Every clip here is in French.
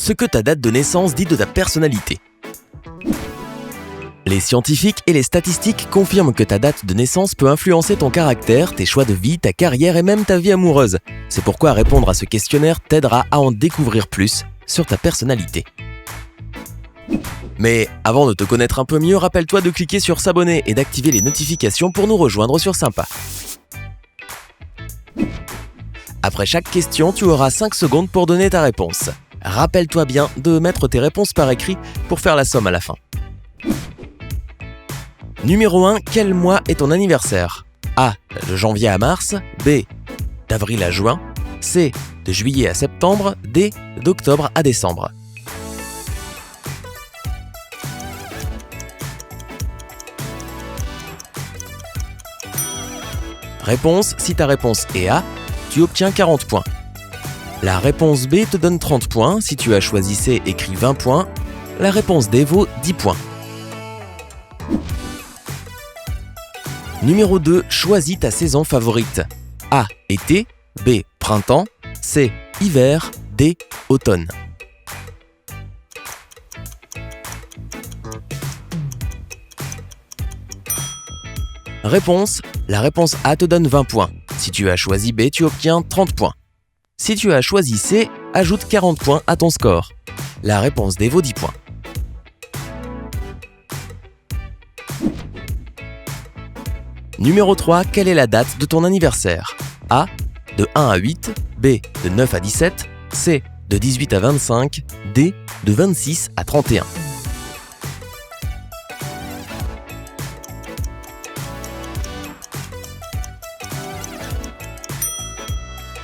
ce que ta date de naissance dit de ta personnalité. Les scientifiques et les statistiques confirment que ta date de naissance peut influencer ton caractère, tes choix de vie, ta carrière et même ta vie amoureuse. C'est pourquoi répondre à ce questionnaire t'aidera à en découvrir plus sur ta personnalité. Mais avant de te connaître un peu mieux, rappelle-toi de cliquer sur s'abonner et d'activer les notifications pour nous rejoindre sur Sympa. Après chaque question, tu auras 5 secondes pour donner ta réponse. Rappelle-toi bien de mettre tes réponses par écrit pour faire la somme à la fin. Numéro 1, quel mois est ton anniversaire? A. De janvier à mars. B. D'avril à juin. C. De juillet à septembre. D. D'octobre à décembre. Réponse, si ta réponse est A, tu obtiens 40 points. La réponse B te donne 30 points. Si tu as choisi C, écris 20 points. La réponse D vaut 10 points. Numéro 2, choisis ta saison favorite. A. Été. B. Printemps. C. Hiver. D. Automne. Réponse, la réponse A te donne 20 points. Si tu as choisi B, tu obtiens 30 points. Si tu as choisi C, ajoute 40 points à ton score. La réponse D vaut 10 points. Numéro 3, quelle est la date de ton anniversaire? A. De 1 à 8. B. De 9 à 17. C. De 18 à 25. D. De 26 à 31.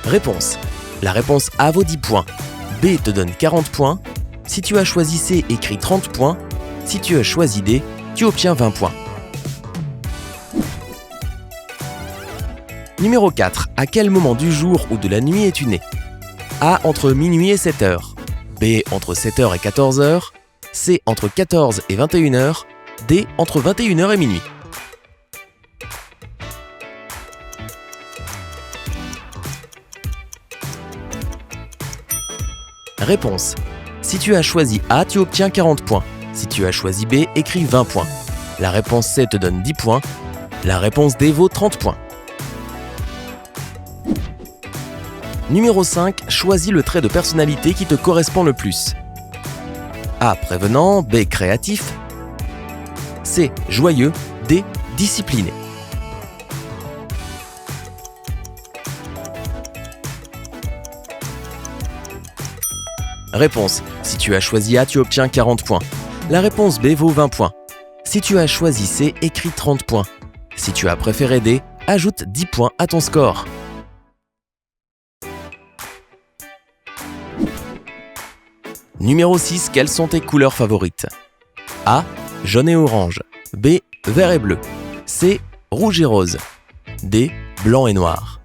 Réponse. La réponse A vaut 10 points. B te donne 40 points. Si tu as choisi C, écris 30 points. Si tu as choisi D, tu obtiens 20 points. Numéro 4. À quel moment du jour ou de la nuit es-tu né? A. Entre minuit et 7h. B. Entre 7h et 14h. C. Entre 14 et 21h. D. Entre 21h et minuit. Réponse. Si tu as choisi A, tu obtiens 40 points. Si tu as choisi B, écris 20 points. La réponse C te donne 10 points. La réponse D vaut 30 points. Numéro 5, choisis le trait de personnalité qui te correspond le plus. A. Prévenant. B. Créatif. C. Joyeux. D. Discipliné. Réponse. Si tu as choisi A, tu obtiens 40 points. La réponse B vaut 20 points. Si tu as choisi C, écris 30 points. Si tu as préféré D, ajoute 10 points à ton score. Numéro 6, quelles sont tes couleurs favorites? A. Jaune et orange. B. Vert et bleu. C. Rouge et rose. D. Blanc et noir.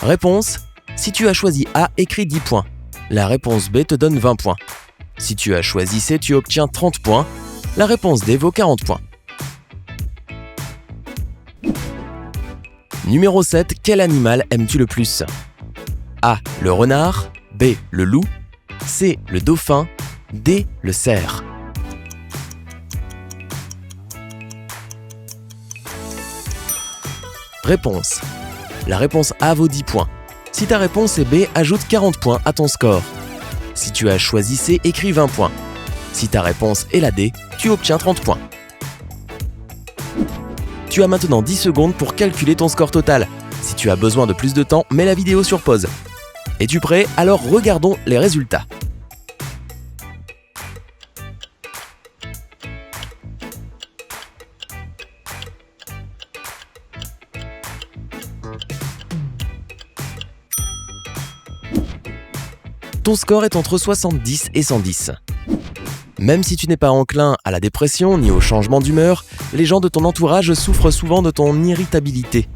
Réponse. Si tu as choisi A, écris 10 points. La réponse B te donne 20 points. Si tu as choisi C, tu obtiens 30 points. La réponse D vaut 40 points. Numéro 7, quel animal aimes-tu le plus? A. Le renard. B. Le loup. C. Le dauphin. D. Le cerf. Réponse. La réponse A vaut 10 points. Si ta réponse est B, ajoute 40 points à ton score. Si tu as choisi C, écris 20 points. Si ta réponse est la D, tu obtiens 30 points. Tu as maintenant 10 secondes pour calculer ton score total. Si tu as besoin de plus de temps, mets la vidéo sur pause. Es-tu prêt? Alors regardons les résultats. Ton score est entre 70 et 110. Même si tu n'es pas enclin à la dépression ni au changement d'humeur, les gens de ton entourage souffrent souvent de ton irritabilité.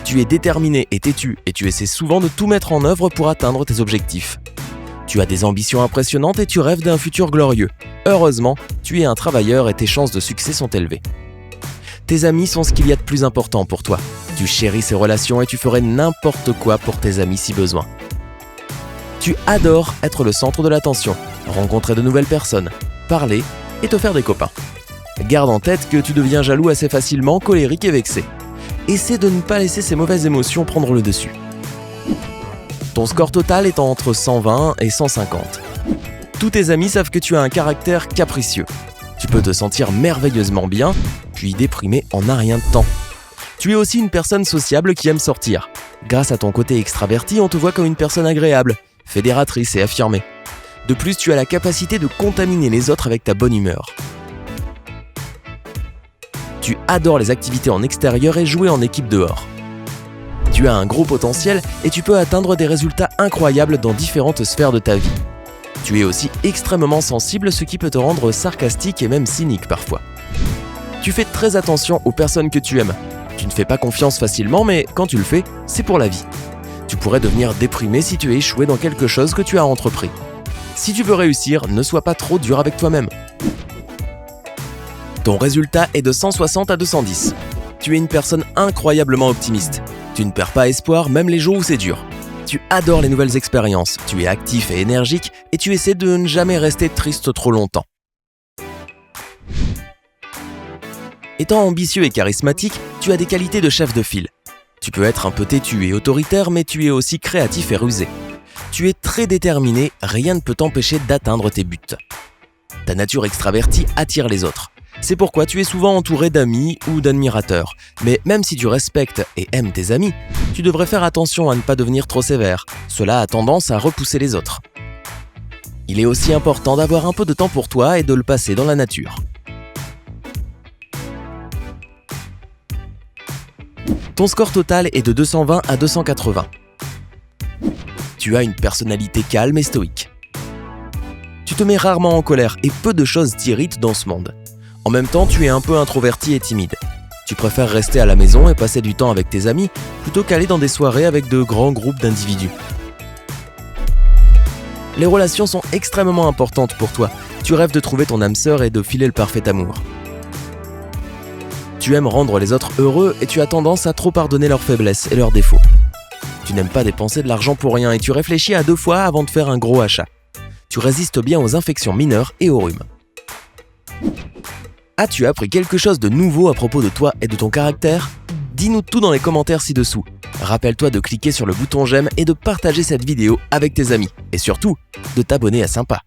Tu es déterminé et têtu et tu essaies souvent de tout mettre en œuvre pour atteindre tes objectifs. Tu as des ambitions impressionnantes et tu rêves d'un futur glorieux. Heureusement, tu es un travailleur et tes chances de succès sont élevées. Tes amis sont ce qu'il y a de plus important pour toi. Tu chéris ces relations et tu ferais n'importe quoi pour tes amis si besoin. Tu adores être le centre de l'attention, rencontrer de nouvelles personnes, parler et te faire des copains. Garde en tête que tu deviens jaloux assez facilement, colérique et vexé. Essaie de ne pas laisser ces mauvaises émotions prendre le dessus. Ton score total est entre 120 et 150. Tous tes amis savent que tu as un caractère capricieux. Tu peux te sentir merveilleusement bien, puis déprimé en un rien de temps. Tu es aussi une personne sociable qui aime sortir. Grâce à ton côté extraverti, on te voit comme une personne agréable, fédératrice et affirmée. De plus, tu as la capacité de contaminer les autres avec ta bonne humeur. Tu adores les activités en extérieur et jouer en équipe dehors. Tu as un gros potentiel et tu peux atteindre des résultats incroyables dans différentes sphères de ta vie. Tu es aussi extrêmement sensible, ce qui peut te rendre sarcastique et même cynique parfois. Tu fais très attention aux personnes que tu aimes. Tu ne fais pas confiance facilement, mais quand tu le fais, c'est pour la vie. Tu pourrais devenir déprimé si tu es échoué dans quelque chose que tu as entrepris. Si tu veux réussir, ne sois pas trop dur avec toi-même. Ton résultat est de 160 à 210. Tu es une personne incroyablement optimiste. Tu ne perds pas espoir même les jours où c'est dur. Tu adores les nouvelles expériences, tu es actif et énergique et tu essaies de ne jamais rester triste trop longtemps. Étant ambitieux et charismatique, tu as des qualités de chef de file. Tu peux être un peu têtu et autoritaire, mais tu es aussi créatif et rusé. Tu es très déterminé, rien ne peut t'empêcher d'atteindre tes buts. Ta nature extravertie attire les autres. C'est pourquoi tu es souvent entouré d'amis ou d'admirateurs. Mais même si tu respectes et aimes tes amis, tu devrais faire attention à ne pas devenir trop sévère. Cela a tendance à repousser les autres. Il est aussi important d'avoir un peu de temps pour toi et de le passer dans la nature. Ton score total est de 220 à 280. Tu as une personnalité calme et stoïque. Tu te mets rarement en colère et peu de choses t'irritent dans ce monde. En même temps, tu es un peu introverti et timide. Tu préfères rester à la maison et passer du temps avec tes amis plutôt qu'aller dans des soirées avec de grands groupes d'individus. Les relations sont extrêmement importantes pour toi. Tu rêves de trouver ton âme sœur et de filer le parfait amour. Tu aimes rendre les autres heureux et tu as tendance à trop pardonner leurs faiblesses et leurs défauts. Tu n'aimes pas dépenser de l'argent pour rien et tu réfléchis à 2 fois avant de faire un gros achat. Tu résistes bien aux infections mineures et aux rhumes. As-tu appris quelque chose de nouveau à propos de toi et de ton caractère ? Dis-nous tout dans les commentaires ci-dessous. Rappelle-toi de cliquer sur le bouton j'aime et de partager cette vidéo avec tes amis. Et surtout, de t'abonner à Sympa.